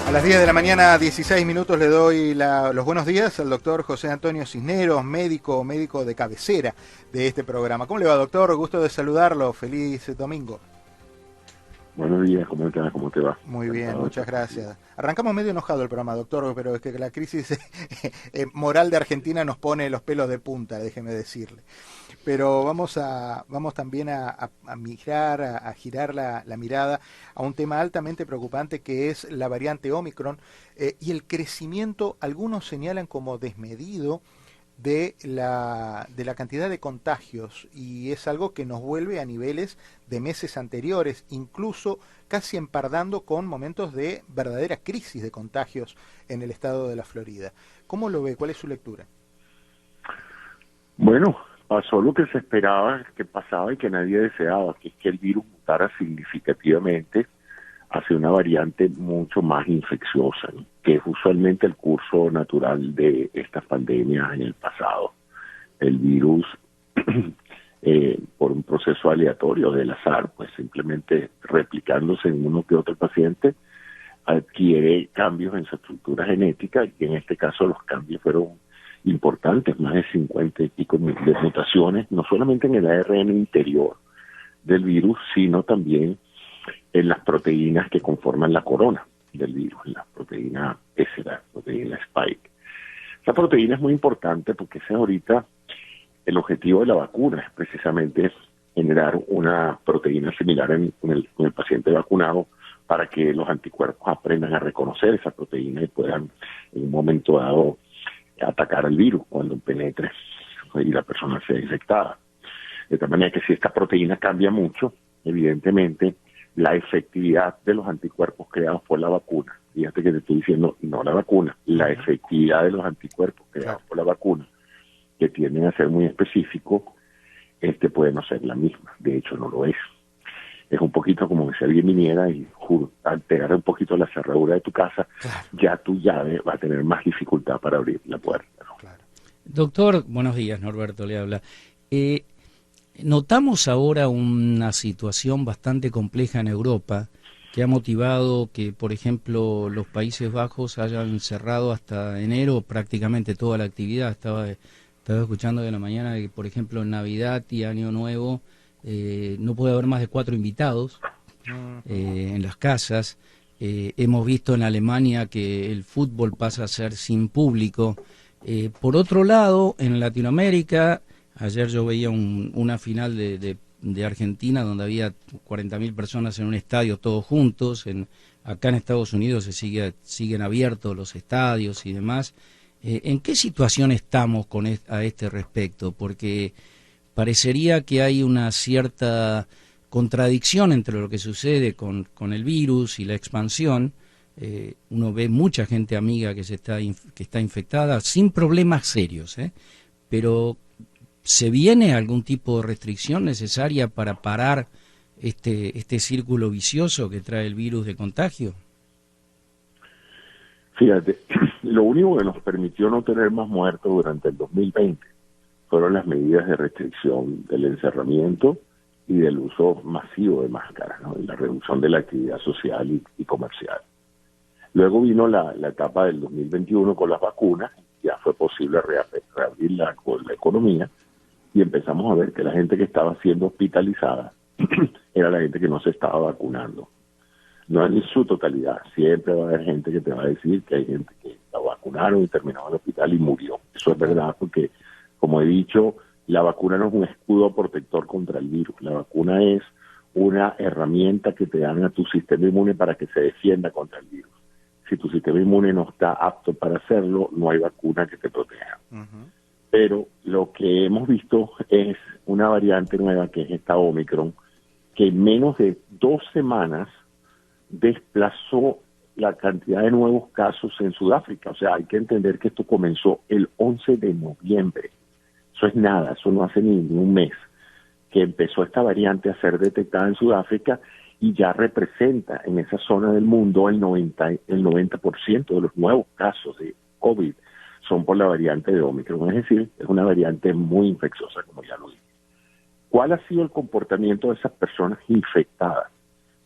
A las 10 de la mañana, 16 minutos, le doy los buenos días al doctor José Antonio Cisneros, médico de cabecera de este programa. ¿Cómo le va, doctor? Gusto de saludarlo. Feliz domingo. Buenos días, ¿cómo estás? ¿Cómo te va? Muy bien, muchas gracias. Arrancamos medio enojado el programa, doctor, pero es que la crisis moral de Argentina nos pone los pelos de punta, déjeme decirle. Pero vamos también a mirar, a girar la mirada a un tema altamente preocupante que es la variante Omicron y el crecimiento, algunos señalan como desmedido, de la cantidad de contagios, y es algo que nos vuelve a niveles de meses anteriores, incluso casi empardando con momentos de verdadera crisis de contagios en el estado de la Florida. ¿Cómo lo ve? ¿Cuál es su lectura? Bueno, pasó lo que se esperaba que pasaba y que nadie deseaba, que es que el virus mutara significativamente hacia una variante mucho más infecciosa, ¿no? Que es usualmente el curso natural de estas pandemias en el pasado. El virus, por un proceso aleatorio del azar, pues simplemente replicándose en uno que otro paciente, adquiere cambios en su estructura genética, y en este caso los cambios fueron importantes, más de 50 y pico de mutaciones, no solamente en el ARN interior del virus, sino también en las proteínas que conforman la corona del virus, la proteína S, la proteína Spike. Esa proteína es muy importante porque ese es ahorita el objetivo de la vacuna, es precisamente generar una proteína similar en el paciente vacunado para que los anticuerpos aprendan a reconocer esa proteína y puedan en un momento dado atacar al virus cuando penetre y la persona sea infectada. De tal manera que si esta proteína cambia mucho, evidentemente la efectividad de los anticuerpos creados por la vacuna, fíjate que te estoy diciendo no la vacuna, la efectividad de los anticuerpos creados por la vacuna, que tienden a ser muy específicos, puede no ser la misma, de hecho no lo es. Es un poquito como si alguien viniera y alterar un poquito la cerradura de tu casa, ya tu llave va a tener más dificultad para abrir la puerta, ¿no? Claro. Doctor, buenos días, Norberto le habla. Notamos ahora una situación bastante compleja en Europa que ha motivado que, por ejemplo, los Países Bajos hayan cerrado hasta enero prácticamente toda la actividad. Estaba escuchando de la mañana que, por ejemplo, en Navidad y Año Nuevo no puede haber más de 4 invitados en las casas. Hemos visto en Alemania que el fútbol pasa a ser sin público. Por otro lado, en Latinoamérica, ayer yo veía una final de Argentina donde había 40.000 personas en un estadio todos juntos. Acá en Estados Unidos siguen abiertos los estadios y demás. ¿En qué situación estamos a este respecto? Porque parecería que hay una cierta contradicción entre lo que sucede con el virus y la expansión. Uno ve mucha gente amiga que está infectada sin problemas serios, pero ¿se viene algún tipo de restricción necesaria para parar este círculo vicioso que trae el virus de contagio? Fíjate, lo único que nos permitió no tener más muertos durante el 2020 fueron las medidas de restricción del encerramiento y del uso masivo de máscaras, ¿no? Y la reducción de la actividad social y comercial. Luego vino la etapa del 2021 con las vacunas, ya fue posible reabrir la economía, y empezamos a ver que la gente que estaba siendo hospitalizada era la gente que no se estaba vacunando. No en su totalidad, siempre va a haber gente que te va a decir que hay gente que la vacunaron y terminó en el hospital y murió. Eso es verdad porque, como he dicho, la vacuna no es un escudo protector contra el virus. La vacuna es una herramienta que te dan a tu sistema inmune para que se defienda contra el virus. Si tu sistema inmune no está apto para hacerlo, no hay vacuna que te proteja. Pero lo que hemos visto es una variante nueva, que es esta Omicron, que en menos de 2 semanas desplazó la cantidad de nuevos casos en Sudáfrica. O sea, hay que entender que esto comenzó el 11 de noviembre. Eso es nada, eso no hace ni un mes que empezó esta variante a ser detectada en Sudáfrica, y ya representa en esa zona del mundo el 90% de los nuevos casos de COVID son por la variante de Omicron. Es decir, es una variante muy infecciosa, como ya lo dije. ¿Cuál ha sido el comportamiento de esas personas infectadas?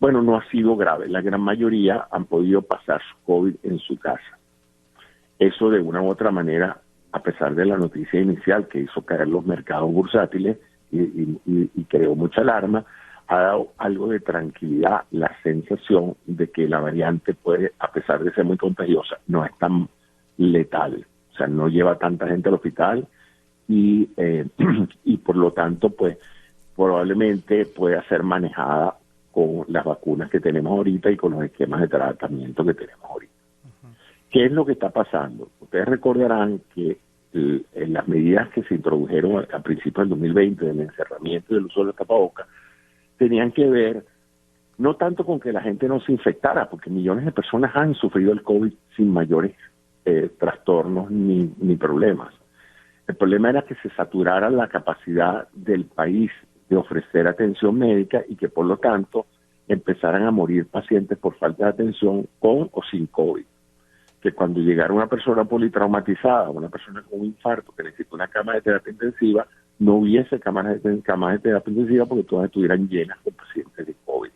Bueno, no ha sido grave. La gran mayoría han podido pasar su COVID en su casa. Eso de una u otra manera, a pesar de la noticia inicial que hizo caer los mercados bursátiles y creó mucha alarma, ha dado algo de tranquilidad, la sensación de que la variante puede, a pesar de ser muy contagiosa, no es tan letal. O sea, no lleva tanta gente al hospital y por lo tanto, pues, probablemente pueda ser manejada con las vacunas que tenemos ahorita y con los esquemas de tratamiento que tenemos ahorita. ¿Qué es lo que está pasando? Ustedes recordarán que en las medidas que se introdujeron a principios del 2020 del encerramiento y del uso de los tapabocas tenían que ver no tanto con que la gente no se infectara, porque millones de personas han sufrido el COVID sin mayores trastornos ni problemas. El problema era que se saturara la capacidad del país de ofrecer atención médica y que por lo tanto empezaran a morir pacientes por falta de atención con o sin COVID. Que cuando llegara una persona politraumatizada, una persona con un infarto que necesita una cama de terapia intensiva, no hubiese camas de terapia intensiva porque todas estuvieran llenas de pacientes de COVID.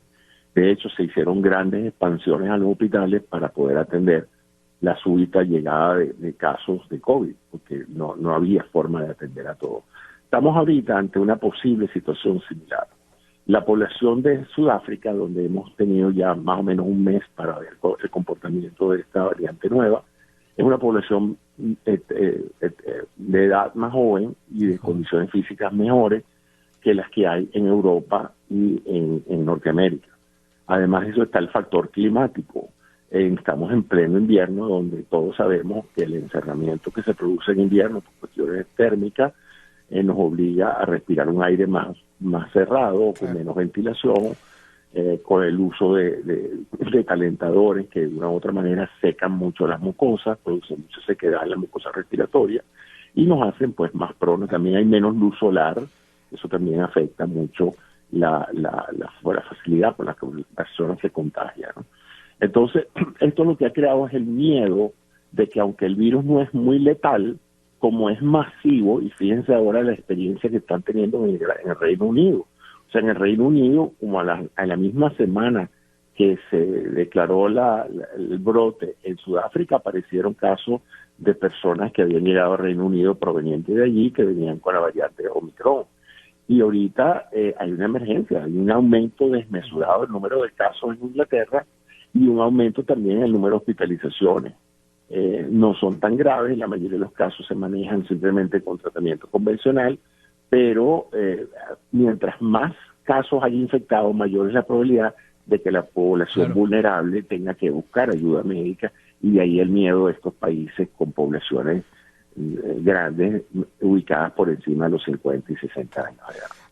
De hecho, se hicieron grandes expansiones a los hospitales para poder atender la súbita llegada de casos de COVID, porque no había forma de atender a todos. Estamos ahorita ante una posible situación similar. La población de Sudáfrica, donde hemos tenido ya más o menos un mes para ver el comportamiento de esta variante nueva, es una población de edad más joven y de condiciones físicas mejores que las que hay en Europa y en Norteamérica. Además de eso está el factor climático. Estamos en pleno invierno, donde todos sabemos que el encerramiento que se produce en invierno por cuestiones térmicas nos obliga a respirar un aire más cerrado, con menos ventilación, con el uso de calentadores que de una u otra manera secan mucho las mucosas, producen mucha sequedad en la mucosa respiratoria y nos hacen pues más pronos. También hay menos luz solar, eso también afecta mucho la facilidad con la que las personas se contagian, ¿no? Entonces, esto lo que ha creado es el miedo de que aunque el virus no es muy letal, como es masivo, y fíjense ahora la experiencia que están teniendo en el Reino Unido. O sea, en el Reino Unido, como a la misma semana que se declaró el brote en Sudáfrica, aparecieron casos de personas que habían llegado al Reino Unido provenientes de allí, que venían con la variante Omicron. Y ahorita hay una emergencia, hay un aumento desmesurado del número de casos en Inglaterra y un aumento también en el número de hospitalizaciones. No son tan graves, la mayoría de los casos se manejan simplemente con tratamiento convencional, pero mientras más casos hay infectados, mayor es la probabilidad de que la población vulnerable tenga que buscar ayuda médica, y de ahí el miedo de estos países con poblaciones grandes ubicadas por encima de los 50 y 60 años.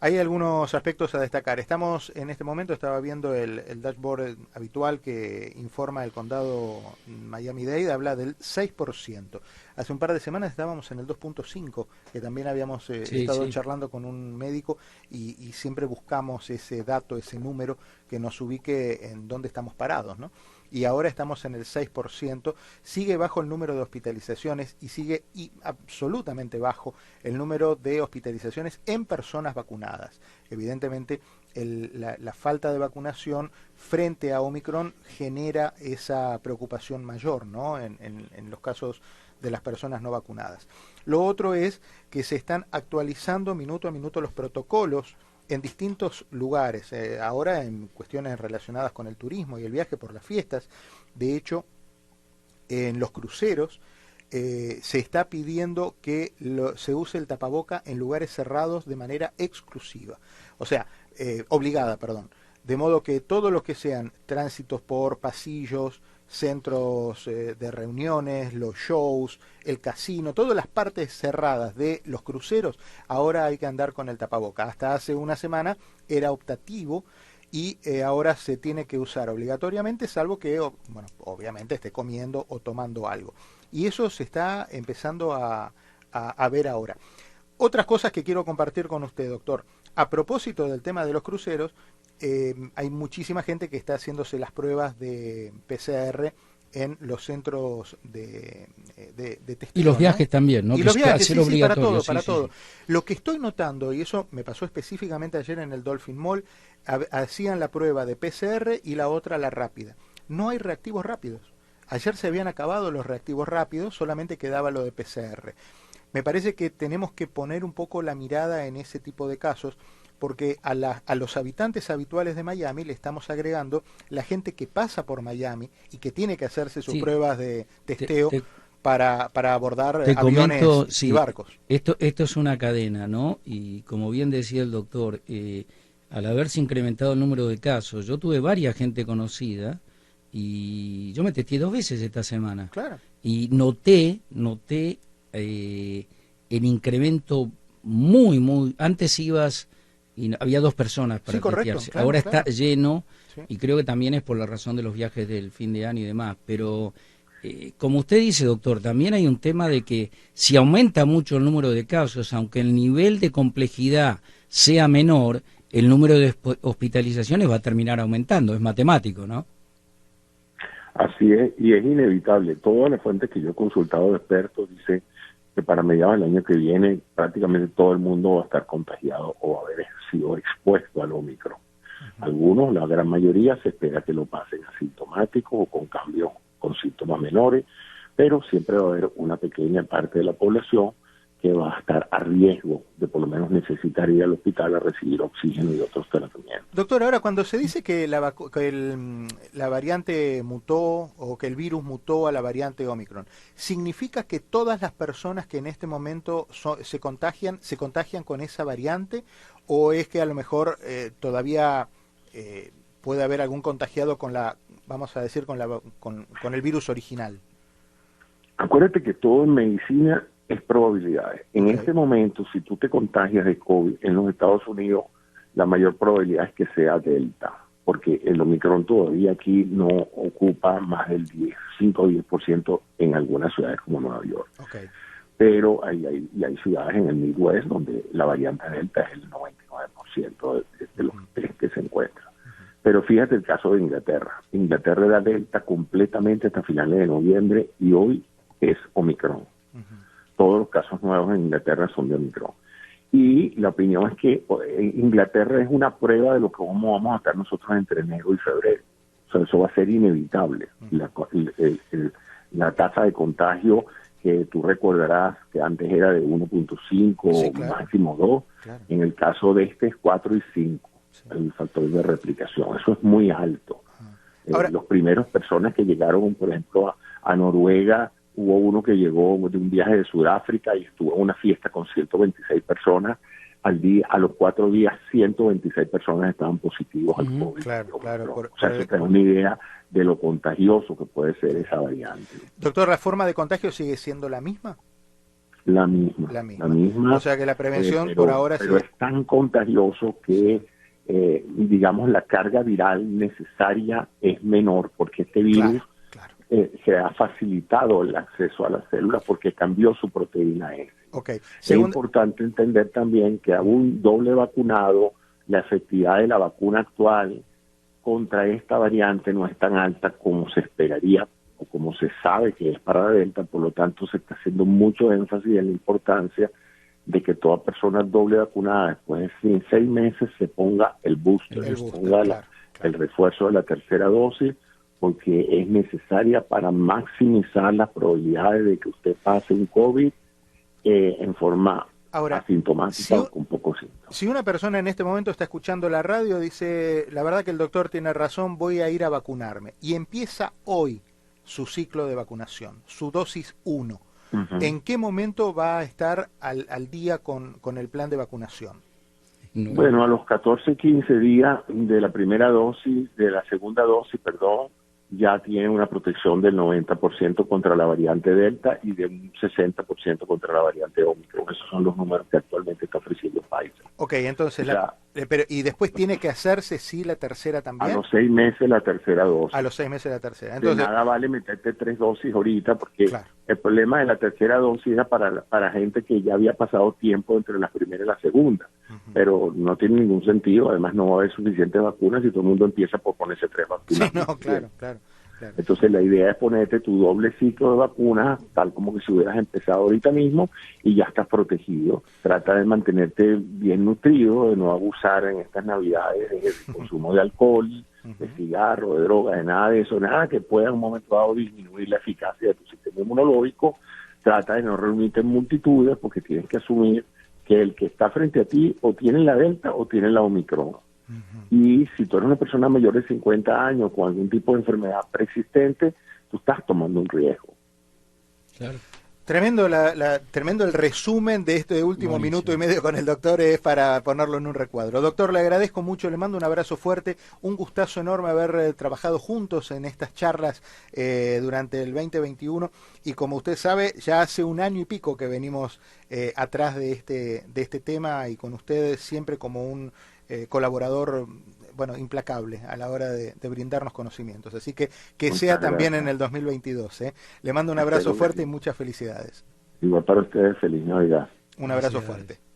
Hay algunos aspectos a destacar. Estamos en este momento, estaba viendo el dashboard habitual que informa el condado Miami-Dade, habla del 6%. Hace un par de semanas estábamos en el 2.5%, que también habíamos estado charlando con un médico y siempre buscamos ese dato, ese número que nos ubique en dónde estamos parados, ¿no? Y ahora estamos en el 6%, sigue bajo el número de hospitalizaciones y sigue absolutamente bajo el número de hospitalizaciones en personas vacunadas. Evidentemente, la falta de vacunación frente a Omicron genera esa preocupación mayor, ¿no? En los casos de las personas no vacunadas. Lo otro es que se están actualizando minuto a minuto los protocolos en distintos lugares, ahora en cuestiones relacionadas con el turismo y el viaje por las fiestas. De hecho, en los cruceros se está pidiendo que se use el tapaboca en lugares cerrados de manera exclusiva, o sea, obligada, perdón, de modo que todo lo que sean tránsitos por pasillos, centros de reuniones, los shows, el casino, todas las partes cerradas de los cruceros, ahora hay que andar con el tapaboca. Hasta hace una semana era optativo y ahora se tiene que usar obligatoriamente, salvo que, bueno, obviamente esté comiendo o tomando algo. Y eso se está empezando a ver ahora. Otras cosas que quiero compartir con usted, doctor. A propósito del tema de los cruceros, hay muchísima gente que está haciéndose las pruebas de PCR en los centros de testeo. Y los viajes, ¿no? También, ¿no? Y que los viajes, sí, para todo, sí, para sí, todo. sí. Lo que estoy notando, y eso me pasó específicamente ayer en el Dolphin Mall, hacían la prueba de PCR y la otra la rápida. No hay reactivos rápidos. Ayer se habían acabado los reactivos rápidos, solamente quedaba lo de PCR. Me parece que tenemos que poner un poco la mirada en ese tipo de casos, porque a los habitantes habituales de Miami le estamos agregando la gente que pasa por Miami y que tiene que hacerse sus pruebas de testeo para abordar aviones comento, y barcos. Esto es una cadena, ¿no? Y como bien decía el doctor, al haberse incrementado el número de casos, yo tuve varias gente conocida y yo me testé 2 veces esta semana. Claro. Y noté el incremento muy... Antes ibas y había 2 personas para testearse. Claro, ahora está lleno, sí. Y creo que también es por la razón de los viajes del fin de año y demás. Pero, como usted dice, doctor, también hay un tema de que si aumenta mucho el número de casos, aunque el nivel de complejidad sea menor, el número de hospitalizaciones va a terminar aumentando. Es matemático, ¿no? Así es, y es inevitable. Todas las fuentes que yo he consultado de expertos dicen que para mediados del año que viene prácticamente todo el mundo va a estar contagiado o va a haber sido expuesto al Omicron. Algunos, la gran mayoría, se espera que lo pasen asintomáticos o con cambios, con síntomas menores, pero siempre va a haber una pequeña parte de la población que va a estar a riesgo de por lo menos necesitar ir al hospital a recibir oxígeno y otros tratamientos. Doctor, ahora cuando se dice que la variante mutó o que el virus mutó a la variante Omicron, ¿significa que todas las personas que en este momento se contagian con esa variante, o es que a lo mejor todavía puede haber algún contagiado con la, vamos a decir, con el virus original? Acuérdate que todo en medicina es probabilidades. En este momento, si tú te contagias de COVID en los Estados Unidos, la mayor probabilidad es que sea Delta, porque el Omicron todavía aquí no ocupa más del 5 o 10% en algunas ciudades como Nueva York. Pero hay ciudades en el Midwest donde la variante Delta es el 99% de los que se encuentran. Pero fíjate el caso de Inglaterra. Inglaterra era Delta completamente hasta finales de noviembre y hoy es Omicron. Todos los casos nuevos en Inglaterra son de Omicron. Y la opinión es que Inglaterra es una prueba de lo que vamos a estar nosotros entre enero y febrero. O sea, eso va a ser inevitable. La tasa de contagio, que tú recordarás que antes era de 1.5, máximo 2, en el caso de este es 4 y 5, el factor de replicación. Eso es muy alto. Ahora, los primeros personas que llegaron, por ejemplo, a Noruega, hubo uno que llegó de un viaje de Sudáfrica y estuvo en una fiesta con 126 personas. A los 4 días, 126 personas estaban positivos al COVID. Claro. O sea, eso te da una idea de lo contagioso que puede ser esa variante. Doctor, ¿la forma de contagio sigue siendo la misma? La misma. O sea que la prevención por ahora pero es tan contagioso que, digamos, la carga viral necesaria es menor, porque este virus se ha facilitado el acceso a las células porque cambió su proteína S. Es importante entender también que a un doble vacunado, la efectividad de la vacuna actual contra esta variante no es tan alta como se esperaría o como se sabe que es para la Delta. Por lo tanto, se está haciendo mucho énfasis en la importancia de que toda persona doble vacunada después de 6 meses se ponga el booster, el refuerzo de la tercera dosis, porque es necesaria para maximizar las probabilidades de que usted pase un COVID en forma asintomática o con pocos síntomas. Si una persona en este momento está escuchando la radio, dice, la verdad que el doctor tiene razón, voy a ir a vacunarme, y empieza hoy su ciclo de vacunación, su dosis 1, ¿en qué momento va a estar al día con el plan de vacunación? Bueno, a los 14, 15 días de la primera dosis, de la segunda dosis, ya tiene una protección del 90% contra la variante Delta y de un 60% contra la variante Omicron. Esos son los números que actualmente está ofreciendo Pfizer. Entonces, pero ¿y después tiene que hacerse la tercera también? A los 6 meses la tercera dosis. A los 6 meses la tercera. Entonces, de nada vale meterte 3 dosis ahorita, porque el problema de la tercera dosis era para gente que ya había pasado tiempo entre la primera y la segunda. Pero no tiene ningún sentido, además no va a haber suficientes vacunas y todo el mundo empieza por ponerse 3 vacunas. Claro. Claro. Entonces la idea es ponerte tu doble ciclo de vacunas, tal como que si hubieras empezado ahorita mismo y ya estás protegido. Trata de mantenerte bien nutrido, de no abusar en estas navidades del consumo de alcohol, de cigarro, de droga, de nada de eso, nada que pueda en un momento dado disminuir la eficacia de tu sistema inmunológico. Trata de no reunirte en multitudes porque tienes que asumir que el que está frente a ti o tiene la Delta o tiene la Omicron. Y si tú eres una persona mayor de 50 años con algún tipo de enfermedad preexistente, tú estás tomando un riesgo. Claro. Tremendo, tremendo el resumen de este último minuto y medio con el doctor, es para ponerlo en un recuadro. Doctor, le agradezco mucho, le mando un abrazo fuerte, un gustazo enorme haber trabajado juntos en estas charlas durante el 2021, y como usted sabe, ya hace un año y pico que venimos atrás de este tema, y con ustedes siempre como un colaborador, bueno, implacable a la hora de brindarnos conocimientos. Así que Muchas sea también gracias. en el 2022. Le mando un abrazo fuerte y muchas felicidades. Igual para ustedes, feliz Navidad. Un abrazo Gracias. fuerte.